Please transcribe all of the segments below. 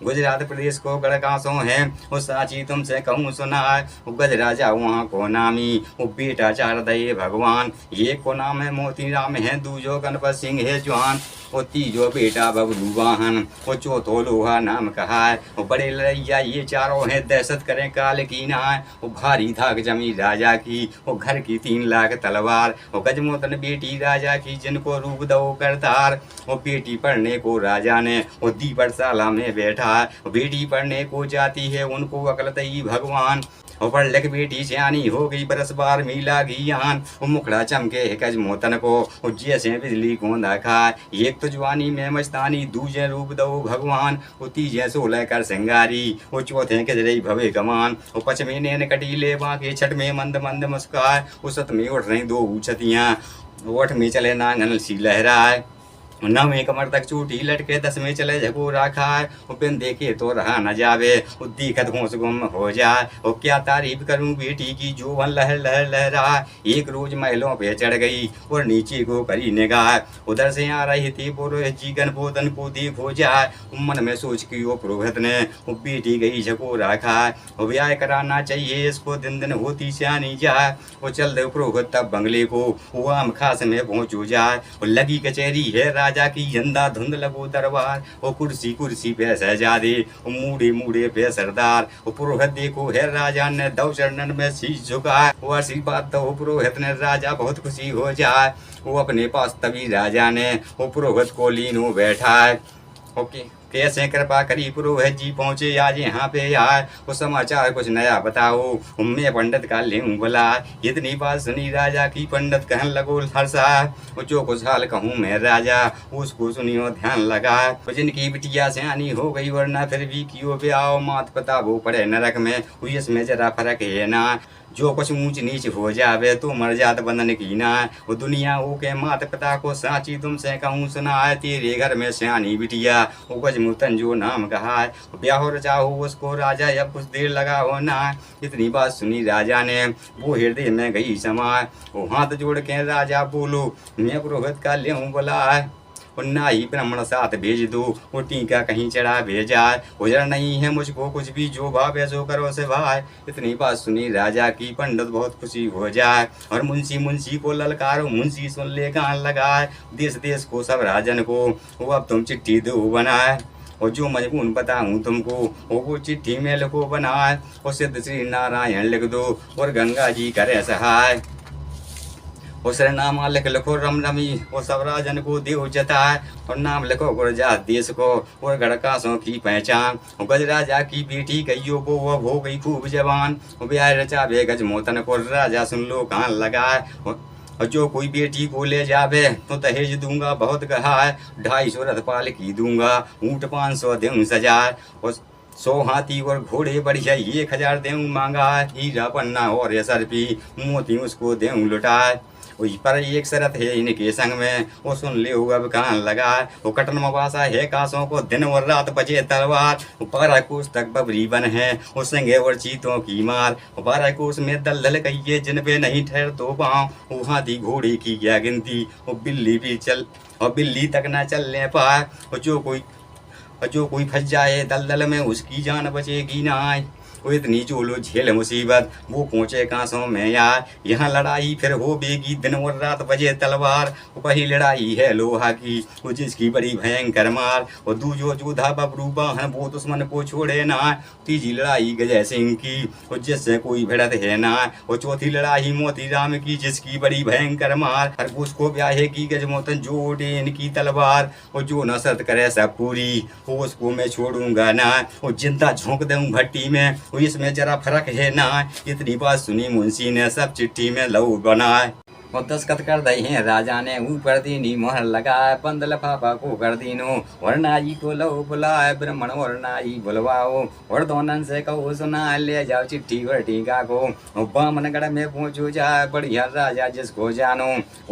गुजरात प्रदेश को गढ़कासों है। वो साची तुमसे कहूँ सुनाए, वो गज राजा वहाँ को नामी, वो बेटा चार दये भगवान। एक को नाम है मोती राम है, दूजो गणपत सिंह है जवान। वो तीजो बेटा बबलू वाहन, वो चौथो लोहा नाम कहा है। वो बड़े लड़ैया ये चारों हैं, दहशत करें काल की नाय। वो भारी धाक जमी राजा की, वो घर की 3 लाख तलवार। वो गजमोतन बेटी राजा की, जिनको रूप दो करतार। वो बेटी पढ़ने को राजा ने वो दी पाठशाला में बैठा है। वो बेटी पढ़ने को जाती है, उनको अकल दई भगवान। वो पढ़ लिख बेटी सियानी हो गई, बरस बार मिला ज्ञान। वो मुखड़ा चमके गज मोतन को, वो जैसे बिजली गोंदा खाए। एक तो जवानी में मस्तानी, दूजे रूप दो भगवान। वो तीजे 16 कर सिंगारी, वो चौथे के भवे कमान। वो पचमे नैन कटीले बांके, छठ में मंद मंद मुस्काए। वो सत में उठ रही 2 ऊँचतियाँ, ओठ में चले नांगन सी लहराए। 9वें कमर तक चूटी लटके, 10वें चले झकोरा खाए। वो बिन देखे तो रहा न जावे, वो दिखत होश गुम हो जाए। वो क्या तारीफ करूं बेटी की, जो वन लहर लहर लहरा। एक रोज महलों पे चढ़ गई और नीचे को करी निगाह। उधर से आ रही थी पुरोहित जी, गणपोतन को देखो जाए। मन में सोच की वो पुरोहित ने वो बेटी गई झकोरा खाए। वो ब्याह कराना चाहिए इसको, दिन दिन होती सियानी जाए। वो चल दे पुरोहित तब बंगले को, वो आम खास में पहुंचो जाए। वो लगी कचहरी है राजा की, जंदा धुंध लगो दरबार। वो कुर्सी कुर्सी पे शहजादे, वो मूढ़े मूढ़े पे सरदार। वो पुरोहित देखो है राजा ने, दो चरणन में शीश झुकाए। वो आशीर्वाद दो पुरोहित ने, राजा बहुत खुशी हो जाए। वो अपने पास तभी राजा ने वो पुरोहित को लीनो बैठा है। ओके, कैसे कृपा करी पुरोहित जी पहुँचे आज यहाँ पे आए। वो समाचार कुछ नया बताओ, मैं पंडित का लेऊँ बोला। इतनी बात सुनी राजा की, पंडित कहन लगो हर्षा। वो जो कुछ हाल कहूँ मैं राजा, उसको सुनियो ध्यान लगा। वो जिनकी बिटिया सियानी हो गई, वरना फिर भी क्यों ब्याह। मात पिता वो पड़े नरक में, हुई इसमें जरा फर्क है ना। जो कुछ ऊंच नीच हो जावे तो मर जात बंधन की ना। वो दुनिया हो के माता पिता को साची तुमसे कहूँ सुना है। तेरे घर में सियानी बिटिया, वो गजमुतन जो नाम कहा है। ब्याह रचाओ उसको राजा, अब कुछ देर लगा हो ना। इतनी बात सुनी राजा ने, वो हृदय में गई समाए। वो हाथ जोड़ के राजा बोलो, मैं पुरोहित का लेऊँ बोला है। और ना ही ब्राह्मण साथ भेज दो, वो टीका कहीं चढ़ा भेजा। उजर नहीं है मुझको कुछ भी, जो भावे सो करो से भाई। इतनी बात सुनी राजा की, पंडित बहुत खुशी हो जाए। और मुंशी मुंशी को ललकारो, मुंशी सुन ले कान लगाए। देश देश को सब राजन को वो अब तुम चिट्ठी दो बनाए। और जो मजबून बताऊँ तुमको, वो चिट्ठी में लिखो बनाए। और सिद्ध श्री नारायण लिख दो, और गंगा जी करे सहाय। उस नाम लिख लिखो रम रमी, वो सब राजन को देव जताए। और नाम लिखो गुरजात देश को, और गढ़कासों की पहचान। गज राजा की बेटी कहियो वो हो गई खूब जवान। ब्याह रचा बे गजमोतन को, राजा सुन लो कान लगाए। और जो कोई बेटी को ले जावे तो दहेज दूंगा बहुत गहा है। 250 रथपाल की दूंगा, ऊँट 500 देऊँ सजाए। और 100 हाथी और घोड़े बढ़िया 1000 देऊँ मांगा। हीरा पन्ना और ये सरपी, मोती उसको देऊँ लुटाए। वही पर एक शरत है इनके संग में, वो सुन ले अब कान लगा। वो कटन मवासा है कासों को, दिन और रात बजे तलवार। 12 कोस तक बबरी बन है, वो संगे और चीतों की मार। 12 कोस में दलदल कहिए, जिन पे नहीं ठहर तो पाँव। वो हाथी घोड़े की क्या गिनती, वो बिल्ली भी चल और बिल्ली तक ना चलने पाए। और जो कोई फंस जाए दलदल में, उसकी जान बचेगी ना। वो इतनी चोलो झेल मुसीबत, वो पहुँचे कांसों में यार। यहाँ लड़ाई फिर हो बेगी, दिन और रात बजे तलवार। वही लड़ाई है लोहा की, वो जिसकी बड़ी भयंकर मार। वो दूजो जोधा बबरू वाहन, वो दुश्मन को छोड़े ना। तीजी लड़ाई गजय सिंह की, वो जिससे कोई भिड़त है ना। वो चौथी लड़ाई मोती राम की, जिसकी बड़ी भयंकर मार। हर उसको ब्याहे की गजमोतन, जो उठे इनकी तलवार। वो जो नसरत करे सब पूरी, वो उसको मैं छोड़ूंगा ना। वो जिंदा झोंक दूँ भट्टी में, वो इसमें जरा फर्क है ना। इतनी बात सुनी मुंशी ने, सब चिट्ठी में लहू बनाए। और दस्तखत कर दई हैं राजा ने, ऊपर दीनी मोहर लगाए। बंद लफाफा को कर दीनो, वरनाई को लो बुलाए। ब्राह्मण वरनाई बुलवाओ, और दोनन से कहो सुना, ले जाओ चिट्ठी और टीका को। बामनगढ़ में पहुँचो जाए, बढ़िया राजा जिसको जानो।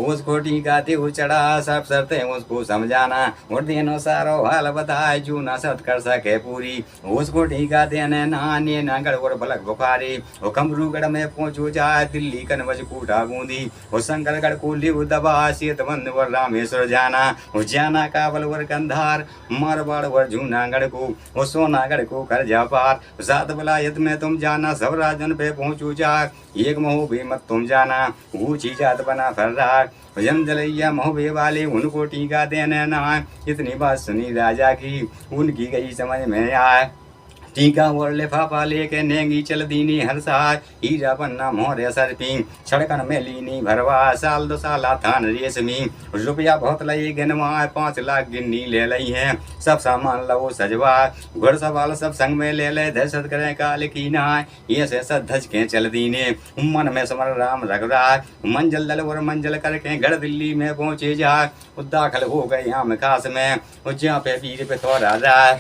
उसको टीका दे चढ़ा, सब शर्तें उसको समझाना। और देनो सारो हाल बताए, जो ना शर्त कर सके पूरी। उसको टीका देने नहाने नागढ़ और बलक बुखारी। वो कमरूगढ़ में पहुँचो जाए, दिल्ली कनवज कूटा बूंदी। शंकरगढ़ को लिव दबा सीत बंद वर रामेश्वर जाना वो जाना काबल वर कंधार मारवाड़ वर जूनागढ़ को वो सोनागढ़ को कर जा पार सात बलायत में तुम जाना सब राजन पे पहुंचू जा एक महो भी मत तुम जाना ऊंची जात बना फर्रार जम जलैया महोबे वाले उनको टीका देने ना इतनी बात सुनी राजा की उनकी गई समझ में आए टीका और लिफाफा लेके नेंगी चल दीनी हर साल हीरा पन्ना मोहरे सरपी छड़कन में लीनी भरवा साल 2 साल थान रेशमी रुपया बहुत लई गिनवा 5 लाख गिन्नी ले लई है सब सामान लो सजवा घुड़ सवाल सब संग में ले ले दहशत करें काल की ना ये से सद धज के चल दीने मन में समर राम रघुरा मंजल दल और मंजल करके गढ़ दिल्ली में पहुंचे जा दाखिल हो गए हम खास में जहाँ पे पीर पे थोड़ा राय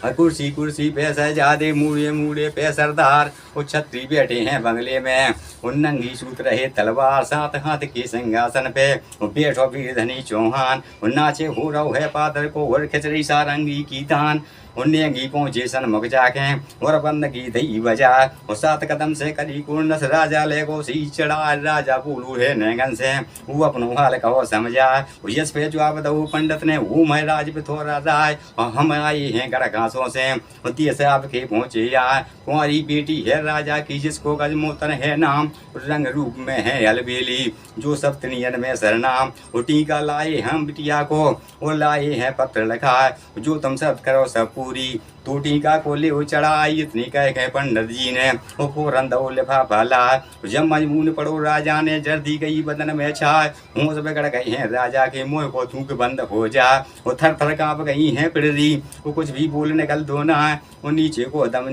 कुर्सी कुर्सी पे सहजादे मूड़े मूड़े पे सरदार वो छत्री बैठे हैं बंगले में वो नंगी सूत रहे तलवार 7 हाथ के सिंहासन पे वो बैठो वीर धनी चौहान वो नाचे हो रहो है पादर को और खिचड़ी सारंगी की तान वो नेंगी पहुंचे सन्मुख जाके और बंद की दही बजा वो 7 कदम से करी कुर्नस राजा ले गो सी चढ़ा राजा बोलू है नेगन से वो अपनो हाल कहो समझा वो यश पे जवाब दो पंडित ने वो मैं राज पे थोड़ा राय और हम आए हैं गढ़ घासों से दिए से आपके पहुंचे यार कुंवारी बेटी है राजा की जिसको गजमोतन है नाम रंग रूप में है अलबेली जो सब त्रियन में सरनाम वो टीका लाए हम बिटिया को वो लाए हैं पत्र लिखा जो तुम सब करो सब पूरी तो टीका को ले चढ़ाई इतनी कह के पंडित जी ने वो फोरन दो लिफाफा ला जब मजबून पड़ो राजा ने जर्दी गई बदन में छाए होश बिगड़ गई हैं राजा के मुंह को थूक बंद हो जा वो थर थर कांप गई हैं पिड़री वो कुछ भी बोल निकल दो ना वो नीचे को दम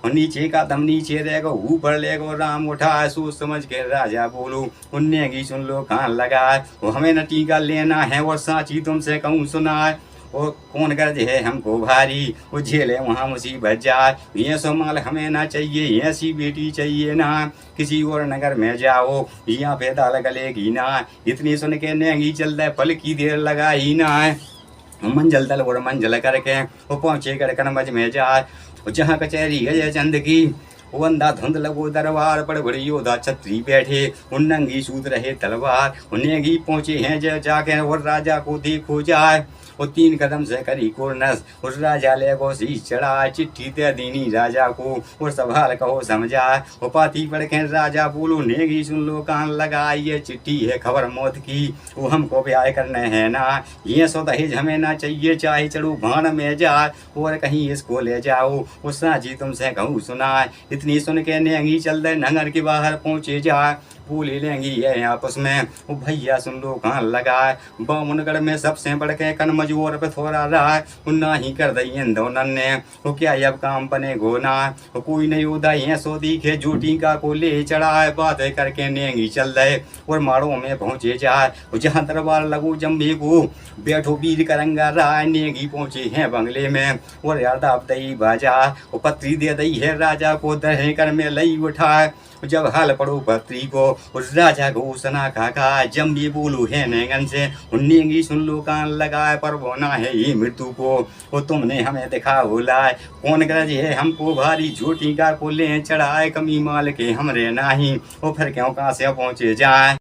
नीचे का दम नीचे रहेगा ऊपर लेगो राम उठा सोच समझ के राजा बोलो उन्ने की सुन लो कान लगा वो हमें न टीका लेना है और साची तुमसे कहूँ सुना वो कौन गर्ज है हमको भारी वो झेले वहाँ मुसीबत जाए ये सो माल हमें ना चाहिए ऐसी बेटी चाहिए ना किसी और नगर में जाओ यहाँ पे दाल गलेगी ना इतनी सुन के नेंगी चल रहे पल की देर लगा ही ना मंजल दल और मंजल करके वो पहुंचे गड़कनमज में जाए जहाँ कचहरी है चंद की वो अंधा धुंध लगो दरबार पर बड़ी योद्धा छत्री बैठे उन नंगी सूत रहे तलवार उन्हें घी पहुंचे हैं जय जाके और राजा को देखो जाए वो 3 कदम से करी कुर्नस उस राजा ले को सी चढ़ा चिट्ठी दे दीनी राजा को और सवाल कहो समझा वो पाती पढ़ के राजा बोलो नेगी सुन लो कान लगा ये चिट्ठी है खबर मौत की वो हमको ब्याह करने है ना ये सो दहेज हमें ना चाहिए चाहे चढ़ू भान में जाए और कहीं इसको ले जाओ उस साची तुमसे कहूँ सुना इतनी सुन के नेंगी चल दे नगर के बाहर पहुंचे जा बोले लेंगी ये आपस में वो भैया सुन लो कहाँ लगा बामुनगढ़ में सबसे बढ़ के कन मजूर पे थोड़ा रहा उन्ना ही कर दई दोनों ने वो क्या अब काम बने गोना वो कोई नहीं उदा ये सो दिखे जूटी का को ले चढ़ा बातें करके नेंगी चल रहे और माड़ों में पहुंचे जाए जहाँ दरबार लगू जम्बी को बैठो वीर करंगा राय नेगी पहुंचे हैं बंगले में और यार दाब दई बाजा वो पत्री दे दई है राजा को दहे कर में लई उठाए जब हाल पड़ो पत्री को उस राजा को सना काका जम्बी बोलू है नेगन से उन्नेंगी सुन लो कान लगाए पर बोना है ये मृत्यु को वो तुमने हमें दिखा बुलाए कौन गरज है हमको भारी झूठी का को ले चढ़ाए कमी माल के हमरे नाही वो फिर क्यों कहाँ से पहुंचे जाए।